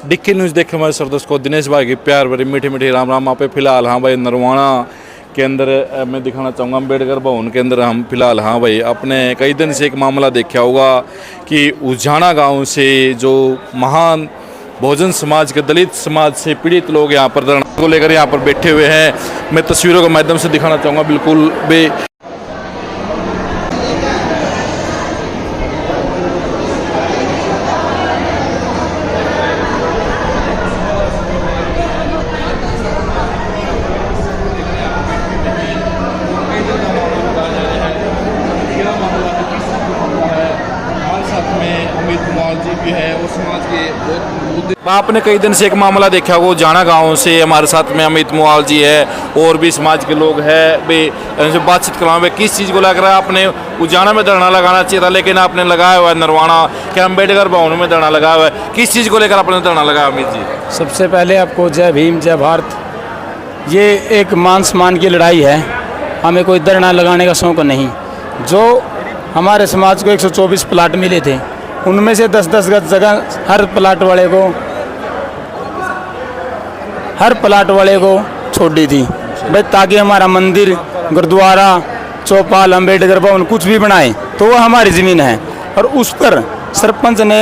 Dicky news देखे हमारे सरदोस्त को दिनेश भाई की प्यार भरी मीठी मीठी राम राम। आप फिलहाल हाँ भाई नरवाणा के अंदर मैं दिखाना चाहूँगा अम्बेडकर भवन के अंदर हम फिलहाल हाँ भाई अपने कई दिन से एक मामला देखा होगा कि उजाना गांव से जो महान बहुजन समाज के दलित समाज से पीड़ित लोग यहाँ पर धरना को लेकर यहाँ पर बैठे हुए हैं। मैं तस्वीरों के माध्यम से दिखाना चाहूँगा बिल्कुल भी आपने कई दिन से एक मामला देखा वो जाना गांव से हमारे साथ में अमित मुआल जी है और भी समाज के लोग हैं भी उनसे बातचीत कराओ किस चीज़ को लग रहा है। आपने उजाना में धरना लगाना चाहिए था लेकिन आपने लगाया हुआ है नरवाणा के अम्बेडकर भवन में धरना लगाया हुआ है। किस चीज़ को लेकर आपने धरना लगाया अमित जी? सबसे पहले आपको जय भीम जय भारत। ये एक मान सम्मान की लड़ाई है, हमें कोई धरना लगाने का शौक नहीं। जो हमारे समाज को 124 प्लाट मिले थे उनमें से 10-10 गज जगह हर प्लाट वाले को छोड़ दी थी भाई, ताकि हमारा मंदिर गुरुद्वारा चौपाल अम्बेडकर भवन कुछ भी बनाए तो वो हमारी ज़मीन है। और उस पर सरपंच ने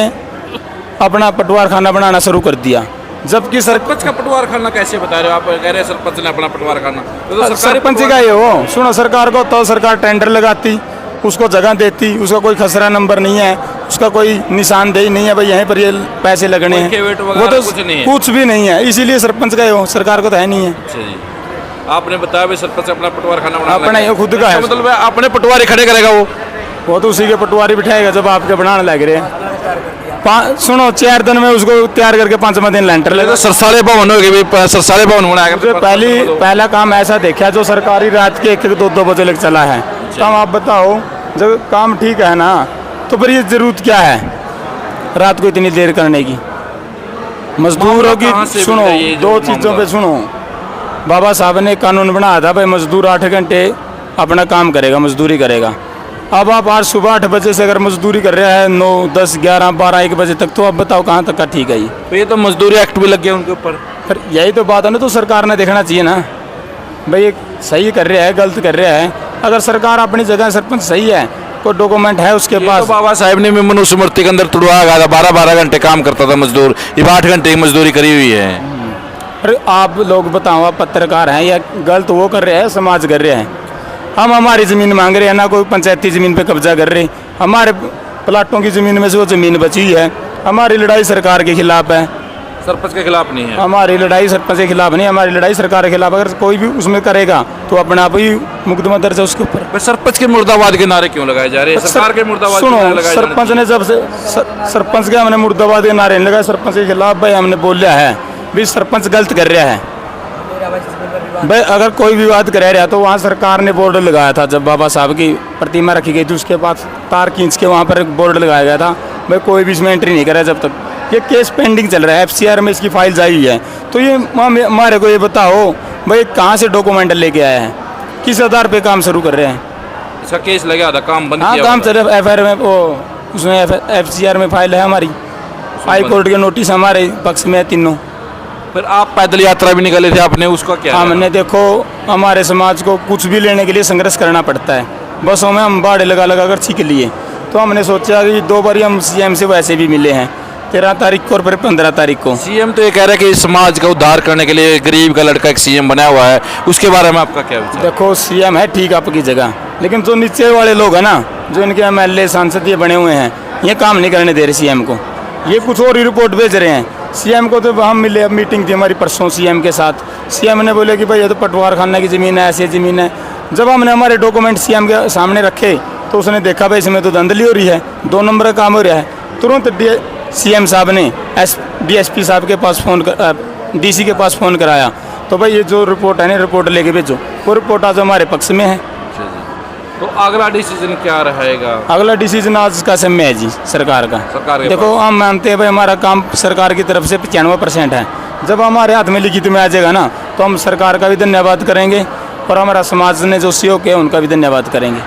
अपना पटवार खाना बनाना शुरू कर दिया। जबकि सरपंच का पटवार खाना कैसे बता रहे हो आप? कह रहे हैं सरपंच ने अपना पटवार खाना, तो सरपंच का ही हो। सुनो, सरकार को तो सरकार टेंडर लगाती, उसको जगह देती, उसका कोई खसरा नंबर नहीं है, उसका कोई निशानदेही नहीं है भाई यहीं पर ये पैसे लगने हैं, वो तो कुछ भी नहीं है। इसीलिए सरपंच का हो, सरकार को तो है नहीं है। अच्छा जी, आपने बताया भाई सरपंच अपना पटवार खाना बना अपना ये खुद का है, मतलब अपने पटवारी खड़े करेगा वो तो उसी के पटवारी बिठाएगा जब आपके बनाने लग रहे हैं। सुनो, 4 दिन में उसको तैयार करके 5वां दिन लेंटर लेगा। सरसाले भवन हो गए, सरसाले भवन बनाएगा। पहला काम ऐसा देखा जो सरकारी रात के 1-2 बजे लग चला है। काम आप बताओ, जब काम ठीक है ना तो फिर ये जरूरत क्या है रात को इतनी देर करने की? मजदूरों की सुनो, 2 चीज़ों पे सुनो। बाबा साहब ने कानून बनाया था भाई मजदूर 8 घंटे अपना काम करेगा, मजदूरी करेगा। अब आप आज सुबह 8 बजे से अगर मजदूरी कर रहा है 9, 10, 11, 12, 1 बजे तक, तो आप बताओ कहाँ तक का ठीक है? ये तो मजदूरी एक्ट भी लग गया उनके ऊपर। फिर यही तो बात है ना, तो सरकार ने देखना चाहिए ना भाई ये सही कर रहा है गलत कर रहा है। अगर सरकार अपनी जगह सरपंच सही है, कोई डॉक्यूमेंट है उसके पास। तो बाबा साहब ने भी मनुस्मृति के अंदर तुड़वाया गया था, 12-12 घंटे काम करता था मजदूर, ये 8 घंटे की मजदूरी करी हुई है। अरे आप लोग बताओ, आप पत्रकार हैं या गलत वो कर रहे हैं समाज कर रहे हैं? हम हमारी ज़मीन मांग रहे हैं ना, कोई पंचायती ज़मीन पे कब्जा कर रहे। हमारे प्लाटों की ज़मीन में से वो ज़मीन बची हुई है। हमारी लड़ाई सरकार के खिलाफ है, सरपंच के खिलाफ नहीं है। हमारी लड़ाई सरपंच के खिलाफ नहीं, हमारी लड़ाई सरकार के खिलाफ। अगर कोई भी उसमें करेगा तो अपने आप ही मुकदमा दर्ज है उसके ऊपर। सरपंच के मुर्दाबाद के नारे क्यों लगाए जा रहे हैं? सरकार के मुर्दाबाद सुनो, सरपंच ने जब से सरपंच के हमने मुर्दाबाद के नारे लगाए सरपंच के खिलाफ भाई, हमने बोला है भाई सरपंच गलत कर रहा है भाई। अगर कोई विवाद कर रहा है तो वहाँ सरकार ने बोर्ड लगाया था, जब बाबा साहब की प्रतिमा रखी गई थी उसके पास तार खींच के वहाँ पर एक बोर्ड लगाया गया था भाई कोई भी इसमें एंट्री नहीं करे जब तक। ये केस पेंडिंग चल रहा है, FCR में इसकी फाइल आई है। तो ये हमारे को ये बताओ भाई कहाँ से डॉक्यूमेंट लेके आया है, किस आधार पे काम शुरू कर रहे हैं? इसका केस लगा था, काम बंद किया? हाँ, काम चल रहा है। FIR में वो उसमें FCR में फाइल है हमारी, हाई कोर्ट के नोटिस हमारे पक्ष में है तीनों। फिर आप पैदल यात्रा भी निकले थे आपने, उसका क्या? हमने देखो हमारे समाज को कुछ भी लेने के लिए संघर्ष करना पड़ता है। बसों में हम बाड़े लगा कर सीख लिए, तो हमने सोचा कि 2 बार हम CM से वैसे भी मिले हैं, 13 तारीख को और फिर 15 तारीख को। CM तो ये कह रहा है कि समाज का उद्धार करने के लिए गरीब का लड़का एक CM बनाया हुआ है, उसके बारे में आपका क्या विचार? देखो CM है ठीक आपकी जगह, लेकिन जो नीचे वाले लोग हैं ना, जो इनके MLA सांसद ये बने हुए हैं, ये काम नहीं करने दे रहे CM को। ये कुछ और ही रिपोर्ट भेज रहे हैं CM को। तो हम मिले, अब मीटिंग थी हमारी परसों CM के साथ। CM ने बोले कि भाई ये तो पटवार खाना की ज़मीन है, ऐसी ज़मीन है। जब हमने हमारे डॉक्यूमेंट CM के सामने रखे तो उसने देखा भाई इसमें तो धंधली हो रही है, 2 नंबर का काम हो रहा है। तुरंत CM साहब ने DSP साहब के पास DC के पास फ़ोन कराया, तो भाई ये जो रिपोर्ट है ना, रिपोर्ट लेके भेजो। वो रिपोर्ट आज हमारे पक्ष में है। तो अगला डिसीजन क्या रहेगा? अगला डिसीजन आज का समय है जी सरकार का। देखो हम मानते हैं भाई हमारा काम सरकार की तरफ से 95% है। जब हमारे हाथ में लिखित में आ जाएगा ना तो हम सरकार का भी धन्यवाद करेंगे और हमारा समाज ने जो सहयोग किया उनका भी धन्यवाद करेंगे।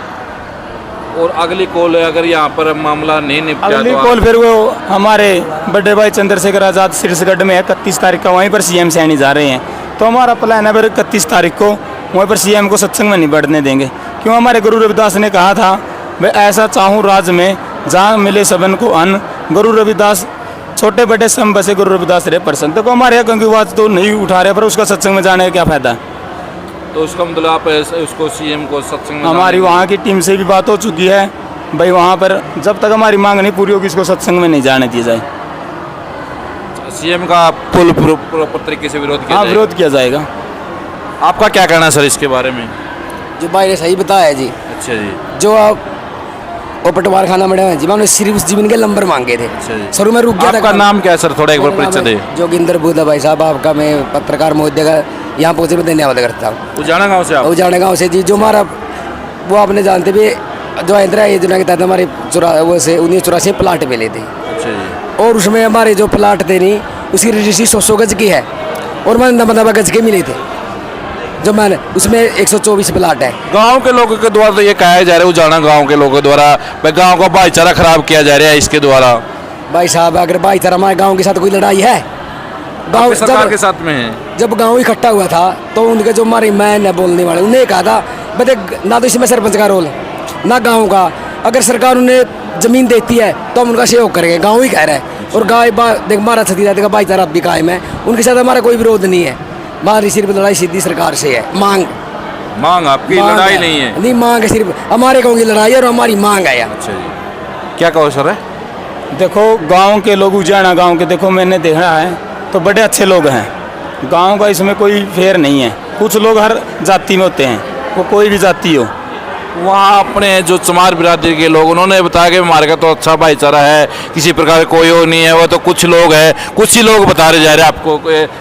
और अगली कॉल अगर यहाँ पर मामला नहीं निपटा अगली तो आप- कॉल फिर वो हमारे बड़े भाई चंद्रशेखर आज़ाद शीर्षगढ़ में है 31 तारीख का, वहीं पर सीएम सैनी जा रहे हैं। तो हमारा प्लान है फिर 31 तारीख को वहीं पर सीएम को सत्संग में नहीं बैठने देंगे, क्यों हमारे गुरु रविदास ने कहा था मैं ऐसा चाहूँ राज्य में जहाँ मिले सबन को अन्न। गुरु रविदास छोटे बड़े सब बसे गुरु रविदास रहे प्रसन्न। तो हमारे यहाँ क्योंकि बात तो नहीं उठा रहे, पर उसका सत्संग में जाने का क्या फायदा। तो उसका मतलब आप उसको सीएम को सत्संग में हमारी वहाँ की टीम से भी बात हो चुकी है भाई, वहाँ पर जब तक हमारी मांग नहीं पूरी होगी इसको सत्संग में नहीं जाने दिया जाए। सीएम का फुल प्रॉपर तरीके से विरोध किया हाँ, जाएगा। विरोध किया जाएगा। आपका क्या कहना है सर इसके बारे में? जो भाई ने सही बताया है जी। अच्छा जी। जो आप वो पटवार खाना में जी, मैंने सिर्फ उस जमीन के नंबर मांगे थे। अच्छा जी। शुरू में रुक गया था आपका काम। नाम क्या है सर, थोड़ा एक बार मेरा नाम परिचय दे। है जोगिंदर बुद्धा भाई साहब, आपका मैं पत्रकार महोदय का यहाँ पहुँचे में धन्यवाद करता हूँ। उजाना गाँव से आप? उजाड़ा गाँव से जी। जो हमारा वो आपने जानते भी जो इंदिरा योजना के तहत हमारे 1984 प्लाट मिले थे, अच्छा जी। और उसमें हमारे जो प्लाट थे नहीं उसकी रजिस्ट्री 100 गज की है, और मैंने 90 गज के मिले थे। जो मैंने उसमें 124 प्लाट है। गांव के लोगों के द्वारा तो ये कहा जा रहा है, उजाना गांव के लोगों के द्वारा भाई गांव का भाईचारा खराब किया जा रहा है इसके द्वारा। भाई साहब अगर भाईचारा हमारे गांव के साथ कोई लड़ाई है, गांव सरकार के साथ में है। जब गांव इकट्ठा हुआ था तो उनके जो हमारे मैन है बोलने वाले, उन्हें कहा था बेटे ना तो इसमें सरपंच का रोल है ना गांव का, अगर सरकार उन्हें जमीन देती है तो हम उनका सहयोग करेंगे, गांव ही कह रहा है। और देख हमारा छत्तीसगढ़ का भाईचारा अब भी कायम है, उनके साथ हमारा कोई विरोध नहीं है। हमारी सिर्फ लड़ाई सीधी सरकार से है। मांग आपकी मांग लड़ाई नहीं है। नहीं, मांग है सिर्फ हमारे गाँव की लड़ाई है और हमारी मांग है यार। अच्छा जी। क्या कहो सर? देखो गांव के लोग, उजाना गांव के देखो मैंने देखा है तो बड़े अच्छे लोग हैं। गांव का इसमें कोई फेर नहीं है। कुछ लोग हर जाति में होते हैं, वो कोई भी जाति हो। वहाँ अपने जो चमार बिरादरी के लोग उन्होंने बताया कि हमारे का तो अच्छा भाईचारा है, किसी प्रकार का कोई वो नहीं है, वो तो कुछ लोग हैं, कुछ ही लोग बता रहे जा रहे हैं आपको।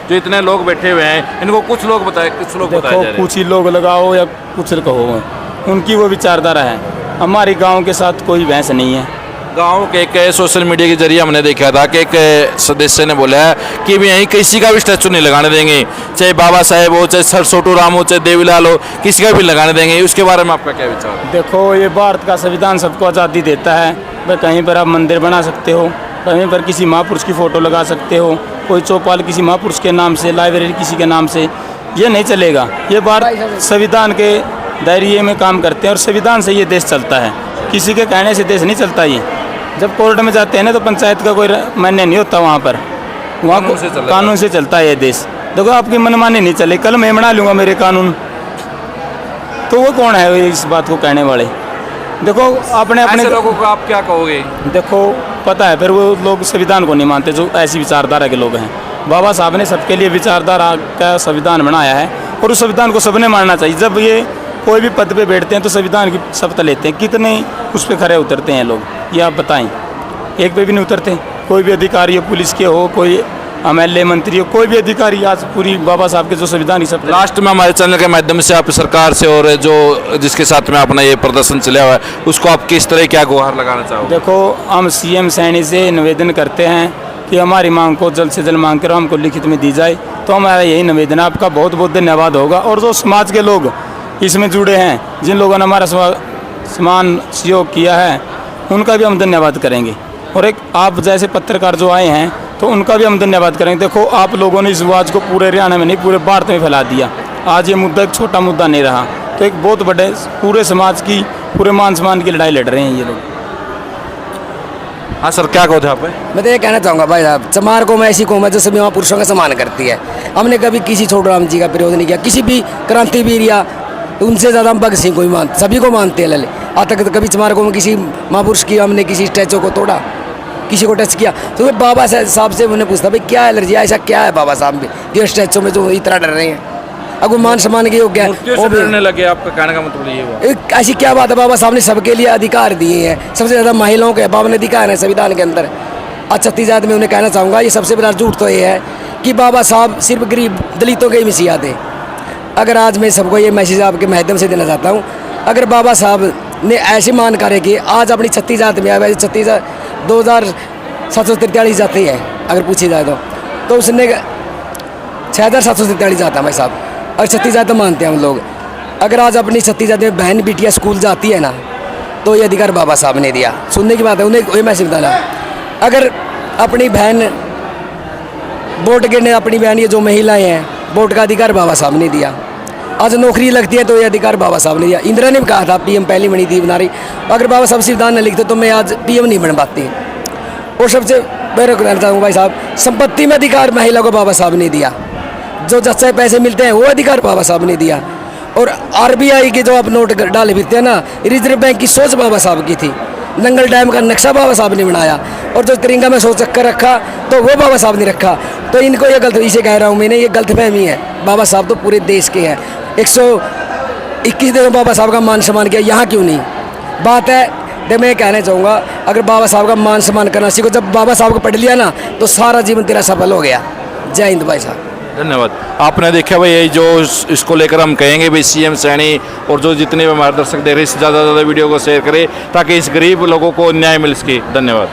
जो इतने लोग बैठे हुए हैं इनको कुछ लोग बताए, कुछ लोग बताए जा रहे देखो कुछ ही लोग लगाओ या कुछ कहो, उनकी वो विचारधारा है। हमारी गांव के साथ कोई बहस नहीं है। गांव के एक सोशल मीडिया के जरिए हमने देखा था कि एक सदस्य ने बोला है कि भी यहीं किसी का भी स्टैचू नहीं लगाने देंगे, चाहे बाबा साहेब हो, चाहे सर छोटू राम हो, चाहे देवीलाल हो, किसी का भी लगाने देंगे। उसके बारे में आपका क्या विचार है? देखो ये भारत का संविधान सबको आज़ादी देता है भाई, कहीं पर आप मंदिर बना सकते हो, कहीं पर किसी महापुरुष की फ़ोटो लगा सकते हो, कोई चौपाल किसी महापुरुष के नाम से, लाइब्रेरी किसी के नाम से, ये नहीं चलेगा। ये भारत संविधान के दायरे में काम करते हैं और संविधान से ये देश चलता है, किसी के कहने से देश नहीं चलता। ये जब कोर्ट में जाते हैं ना तो पंचायत का कोई मान्य नहीं होता, वहाँ पर वहाँ कानून से चलता है ये देश। देखो आपकी मनमानी नहीं चले, कल मैं बना लूँगा मेरे कानून, तो वो कौन है इस बात को कहने वाले? देखो अपने अपने लोगों को आप क्या कहोगे? देखो पता है फिर वो लोग संविधान को नहीं मानते जो ऐसी विचारधारा के लोग हैं। बाबा साहब ने सबके लिए विचारधारा का संविधान बनाया है और उस संविधान को सबने मानना चाहिए। जब ये कोई भी पद पे बैठते हैं तो संविधान की शपथ लेते हैं, कितने उस पर खड़े उतरते हैं लोग, ये आप बताएं? एक पे भी नहीं उतरते। कोई भी अधिकारी हो, पुलिस के हो, कोई MLA मंत्री हो, कोई भी अधिकारी आज पूरी बाबा साहब के जो संविधान की शपथ। लास्ट में हमारे चैनल के माध्यम से आप सरकार से और जो जिसके साथ में अपना ये प्रदर्शन चला हुआ है उसको आप किस तरह क्या गुहार लगाना चाहोगे? देखो हम CM सैनी से निवेदन करते हैं कि हमारी मांग को जल्द से जल्द मांग कर हमको लिखित में दी जाए, तो हमारा यही निवेदन है। आपका बहुत बहुत धन्यवाद होगा। और जो समाज के लोग इसमें जुड़े हैं, जिन लोगों ने हमारा समान सहयोग किया है, उनका भी हम धन्यवाद करेंगे। और एक आप जैसे पत्रकार जो आए हैं तो उनका भी हम धन्यवाद करेंगे। देखो आप लोगों ने इस आवाज़ को पूरे हरियाणा में नहीं पूरे भारत में फैला दिया। आज ये मुद्दा एक छोटा मुद्दा नहीं रहा, तो एक बहुत बड़े पूरे समाज की, पूरे मान सम्मान की लड़ाई लड़ रहे हैं ये लोग। हाँ सर, क्या कहो थे आप? मैं तो ये कहना चाहूँगा भाई साहब, चमार कौम ऐसी कौम है जो सभी महापुरुषों का सम्मान करती है। हमने कभी किसी छोटू राम जी का विरोध नहीं किया, किसी भी क्रांतिवीर या उनसे ज़्यादा हम भगत सिंह को ही मानते, सभी को मानते हैं लले। आज तक तो कभी चमार कौम किसी महापुरुष की हमने किसी स्टैचू को तोड़ा, किसी को टच किया तो फिर बाबा साहब से उन्हें पूछता भाई क्या एलर्जी है, ऐसा क्या है बाबा साहब में जो स्टैचू में जो इतना डर रहे हैं? अगर मान सम्मान के योग्य है वो भी लगे, आपका कहने का मतलब ये हुआ। ऐसी क्या बात है? बाबा साहब ने सबके लिए अधिकार दिए हैं, सबसे ज़्यादा महिलाओं के बाबा ने अधिकार है संविधान के अंदर। आज छत्तीसगढ़ में उन्हें कहना चाहूँगा ये सबसे बड़ा झूठ तो ये है कि बाबा साहब सिर्फ गरीब दलितों के ही मसीहा थे। अगर आज मैं सबको ये मैसेज आपके माध्यम से देना चाहता हूँ, अगर बाबा साहब ने ऐसे मान कार्य किए, आज अपनी 36 जात में आया, 36 2743 जाती है अगर पूछी जाए तो उसने 6743 जाता है भाई साहब, और 36 जात मानते हैं हम लोग। अगर आज अपनी 36 जात में बहन बिटिया स्कूल जाती है ना, तो ये अधिकार बाबा साहब ने दिया। सुनने की बात है, उन्हें ये मैसेज डाला, अगर अपनी बहन वोट गिरने, अपनी बहन ये जो महिलाएं हैं, वोट का अधिकार बाबा साहब ने दिया। आज नौकरी लगती है तो ये अधिकार बाबा साहब ने दिया। इंदिरा ने भी कहा था पीएम पहली बनी थी बना रही, अगर बाबा साहब संविधान न लिखते तो मैं आज पीएम नहीं बन पाती। और सबसे मैं कहना चाहूँगा भाई साहब, संपत्ति में अधिकार महिला को बाबा साहब ने दिया। जो जज से पैसे मिलते हैं वो अधिकार बाबा साहब ने दिया। और आरबीआई के जो आप नोट डाले फिरते हैं ना, रिजर्व बैंक की सोच बाबा साहब की थी। नंगल डैम का नक्शा बाबा साहब ने बनाया, और जो तिरंगा में सोच कर रखा तो वो बाबा साहब ने रखा। तो इनको ये गलत, इसे कह रहा हूँ मैंने, ये गलतफहमी है। बाबा साहब तो पूरे देश के हैं। 121 दिन बाबा साहब का मान सम्मान किया, यहाँ क्यों नहीं? बात है तो मैं कहना चाहूँगा, अगर बाबा साहब का मान सम्मान करना सीखो, जब बाबा साहब को पढ़ लिया ना तो सारा जीवन तेरा सफल हो गया। जय हिंद भाई साहब। धन्यवाद। आपने देखा भाई, यही जो इसको लेकर हम कहेंगे भाई सीएम सैनी, और जो जितने भी हमारे दर्शक देख रहे हैं, ज़्यादा से ज़्यादा वीडियो को शेयर करें ताकि इस गरीब लोगों को न्याय मिल सके। धन्यवाद।